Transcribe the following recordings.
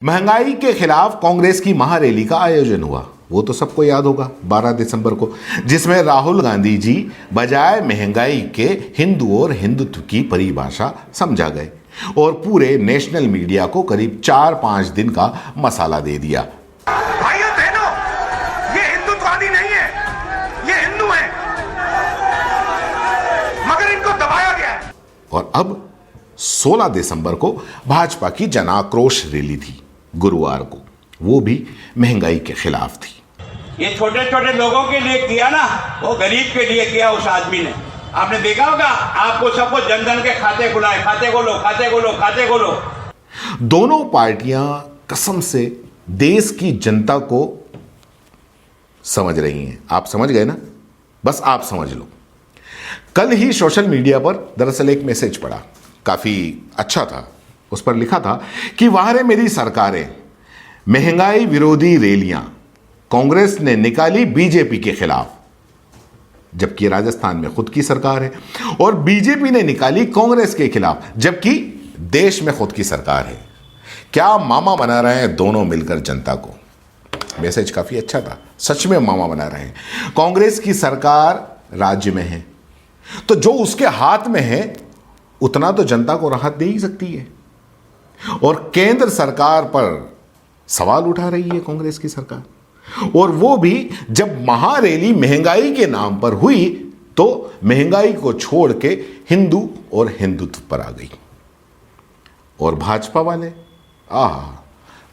महंगाई के खिलाफ कांग्रेस की महारैली का आयोजन हुआ। वो तो सबको याद होगा 12 दिसंबर को, जिसमें राहुल गांधी जी बजाय महंगाई के हिंदू और हिंदुत्व की परिभाषा समझा गए और पूरे नेशनल मीडिया को करीब 4-5 दिन का मसाला दे दिया। भाइयों बहनों, ये हिंदुत्ववादी नहीं है, ये हिंदू हैं, मगर इनको दबाया गया है। और अब 16 दिसंबर को भाजपा की जन आक्रोश रैली थी गुरुवार को, वो भी महंगाई के खिलाफ थी। ये छोटे छोटे लोगों के लिए किया ना, वो गरीब के लिए किया उस आदमी ने। आपने देखा होगा, आपको सबको जनधन के खाते खुलाए, खाते खोलो खाते खोलो खाते खोलो। दोनों पार्टियां कसम से देश की जनता को समझ रही हैं। आप समझ गए ना? बस आप समझ लो। कल ही सोशल मीडिया पर दरअसल एक मैसेज पड़ा, काफी अच्छा था। उस पर लिखा था कि वाह रे मेरी सरकारें, महंगाई विरोधी रैलियां कांग्रेस ने निकाली बीजेपी के खिलाफ, जबकि राजस्थान में खुद की सरकार है, और बीजेपी ने निकाली कांग्रेस के खिलाफ, जबकि देश में खुद की सरकार है। क्या मामा बना रहे हैं दोनों मिलकर जनता को। मैसेज काफी अच्छा था, सच में मामा बना रहे हैं। कांग्रेस की सरकार राज्य में है, तो जो उसके हाथ में है उतना तो जनता को राहत दे ही सकती है, और केंद्र सरकार पर सवाल उठा रही है कांग्रेस की सरकार। और वो भी जब महारैली महंगाई के नाम पर हुई तो महंगाई को छोड़ के हिंदू और हिंदुत्व पर आ गई। और भाजपा वाले,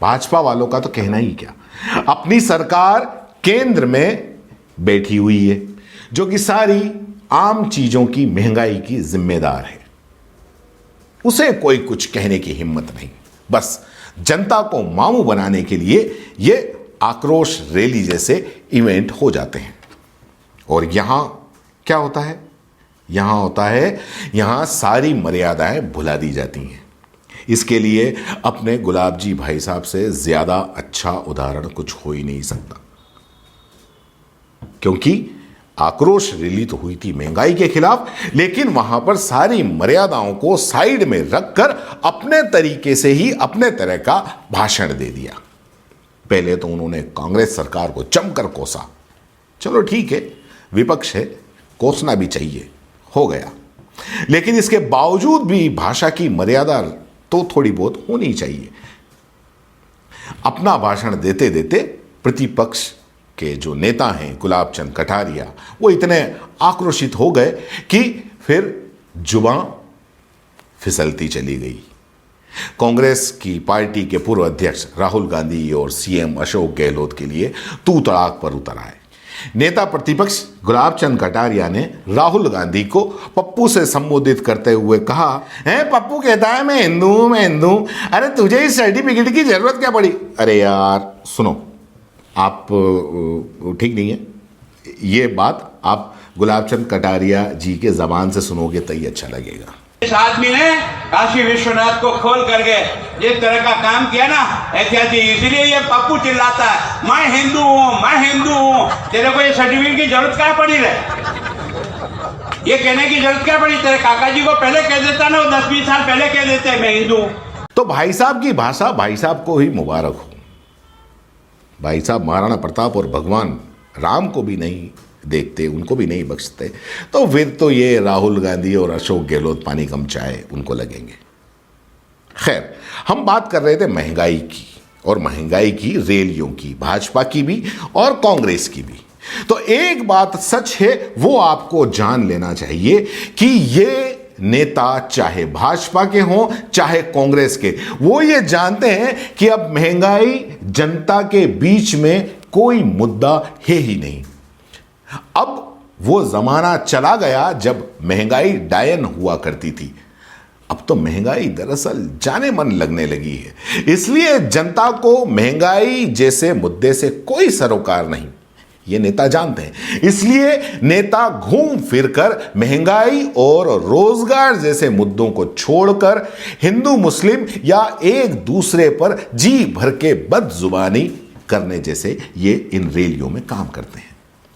भाजपा वालों का तो कहना ही क्या। अपनी सरकार केंद्र में बैठी हुई है, जो कि सारी आम चीजों की महंगाई की जिम्मेदार है। उसे कोई कुछ कहने की हिम्मत नहीं। बस जनता को मामू बनाने के लिए ये आक्रोश रैली जैसे इवेंट हो जाते हैं। और यहां क्या होता है? यहां सारी मर्यादाएं भुला दी जाती हैं। इसके लिए अपने गुलाब जी भाई साहब से ज्यादा अच्छा उदाहरण कुछ हो ही नहीं सकता, क्योंकि आक्रोश रैली तो हुई थी महंगाई के खिलाफ, लेकिन वहां पर सारी मर्यादाओं को साइड में रखकर अपने तरीके से ही अपने तरह का भाषण दे दिया। पहले तो उन्होंने कांग्रेस सरकार को जमकर कोसा। चलो ठीक है, विपक्ष है, कोसना भी चाहिए, हो गया। लेकिन इसके बावजूद भी भाषा की मर्यादा तो थोड़ी बहुत होनी चाहिए। अपना भाषण देते देते प्रतिपक्ष के जो नेता हैं गुलाब चंद कटारिया, वो इतने आक्रोशित हो गए कि फिर जुबान फिसलती चली गई। कांग्रेस की पार्टी के पूर्व अध्यक्ष राहुल गांधी और सीएम अशोक गहलोत के लिए तू तड़ाक पर उतर आए। नेता प्रतिपक्ष गुलाब चंद कटारिया ने राहुल गांधी को पप्पू से संबोधित करते हुए कहा, है पप्पू कहता है मैं हिंदू हूं, मैं हिंदू हूं, अरे तुझे इस सर्टिफिकेट की जरूरत क्या पड़ी। अरे यार सुनो, आप ठीक नहीं है। ये बात आप गुलाब चंद कटारिया जी के जबान से सुनोगे तो ही अच्छा लगेगा। इस आदमी ने काशी विश्वनाथ को खोल करके जिस तरह का काम किया ना ऐतिहासिक, इसीलिए ये पप्पू चिल्लाता है मैं हिंदू हूं, मैं हिंदू हूं। तेरे को ये सर्टिफिकेट की जरूरत क्या पड़ी रे? ये कहने की जरूरत क्या पड़ी? तेरे काका जी को पहले कह देता ना, वो 10-20 साल पहले कह देते मैं हिंदू हूं। तो भाई साहब की भाषा भाई साहब को ही मुबारक हो। भाई साहब महाराणा प्रताप और भगवान राम को भी नहीं देखते, उनको भी नहीं बख्शते, तो फिर तो ये राहुल गांधी और अशोक गहलोत पानी कम चाय उनको लगेंगे। खैर, हम बात कर रहे थे महंगाई की, और महंगाई की रैलियों की, भाजपा की भी और कांग्रेस की भी। तो एक बात सच है, वो आपको जान लेना चाहिए कि ये नेता चाहे भाजपा के हों चाहे कांग्रेस के, वो ये जानते हैं कि अब महंगाई जनता के बीच में कोई मुद्दा है ही नहीं। अब वो जमाना चला गया जब महंगाई डायन हुआ करती थी। अब तो महंगाई दरअसल जाने मन लगने लगी है। इसलिए जनता को महंगाई जैसे मुद्दे से कोई सरोकार नहीं, ये नेता जानते हैं। इसलिए नेता घूम फिरकर महंगाई और रोजगार जैसे मुद्दों को छोड़कर हिंदू मुस्लिम या एक दूसरे पर जी भर के बदजुबानी करने जैसे ये इन रैलियों में काम करते हैं।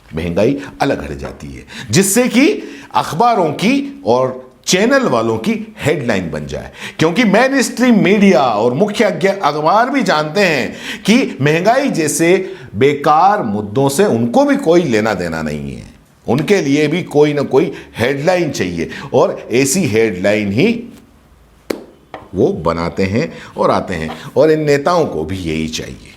महंगाई अलग हट जाती है, जिससे कि अखबारों की और चैनल वालों की हेडलाइन बन जाए, क्योंकि मेन स्ट्रीम मीडिया और मुख्य अखबार भी जानते हैं कि महंगाई जैसे बेकार मुद्दों से उनको भी कोई लेना देना नहीं है। उनके लिए भी कोई ना कोई हेडलाइन चाहिए और ऐसी हेडलाइन ही वो बनाते हैं और आते हैं, और इन नेताओं को भी यही चाहिए।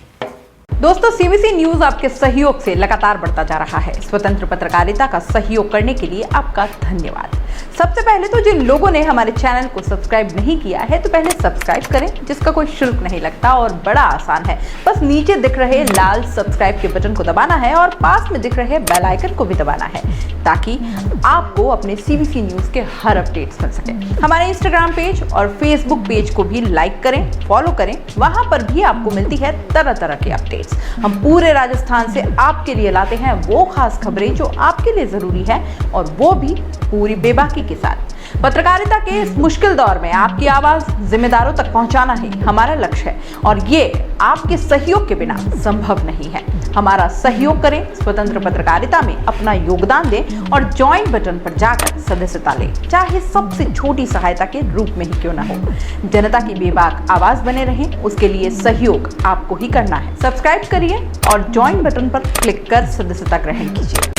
दोस्तों, सीबीसी न्यूज आपके सहयोग से लगातार बढ़ता जा रहा है। स्वतंत्र पत्रकारिता का सहयोग करने के लिए आपका धन्यवाद। सबसे पहले तो जिन लोगों ने हमारे चैनल को सब्सक्राइब नहीं किया है तो पहले सब्सक्राइब करें, जिसका कोई शुल्क नहीं लगता और बड़ा आसान है। बस नीचे दिख रहे लाल सब्सक्राइब के बटन को दबाना है और पास में दिख रहे बेल आइकन को भी दबाना है, ताकि आपको अपने सीबीसी न्यूज के हर अपडेट्स मिल सके। हमारे इंस्टाग्राम पेज और फेसबुक पेज को भी लाइक करें, फॉलो करें, वहां पर भी आपको मिलती है तरह तरह की अपडेट्स। हम पूरे राजस्थान से आपके लिए लाते हैं वो खास खबरें जो आपके लिए जरूरी है, और वो भी पूरी बेबाकी के साथ। पत्रकारिता के इस मुश्किल दौर में आपकी आवाज जिम्मेदारों तक पहुंचाना ही हमारा लक्ष्य है, और ये आपके सहयोग के बिना संभव नहीं है। हमारा सहयोग करें, स्वतंत्र पत्रकारिता में अपना योगदान दें और ज्वाइन बटन पर जाकर सदस्यता लें, चाहे सबसे छोटी सहायता के रूप में ही क्यों ना हो। जनता की बेबाक आवाज बने रहें, उसके लिए सहयोग आपको ही करना है। सब्सक्राइब करिए और ज्वाइन बटन पर क्लिक कर सदस्यता ग्रहण कीजिए।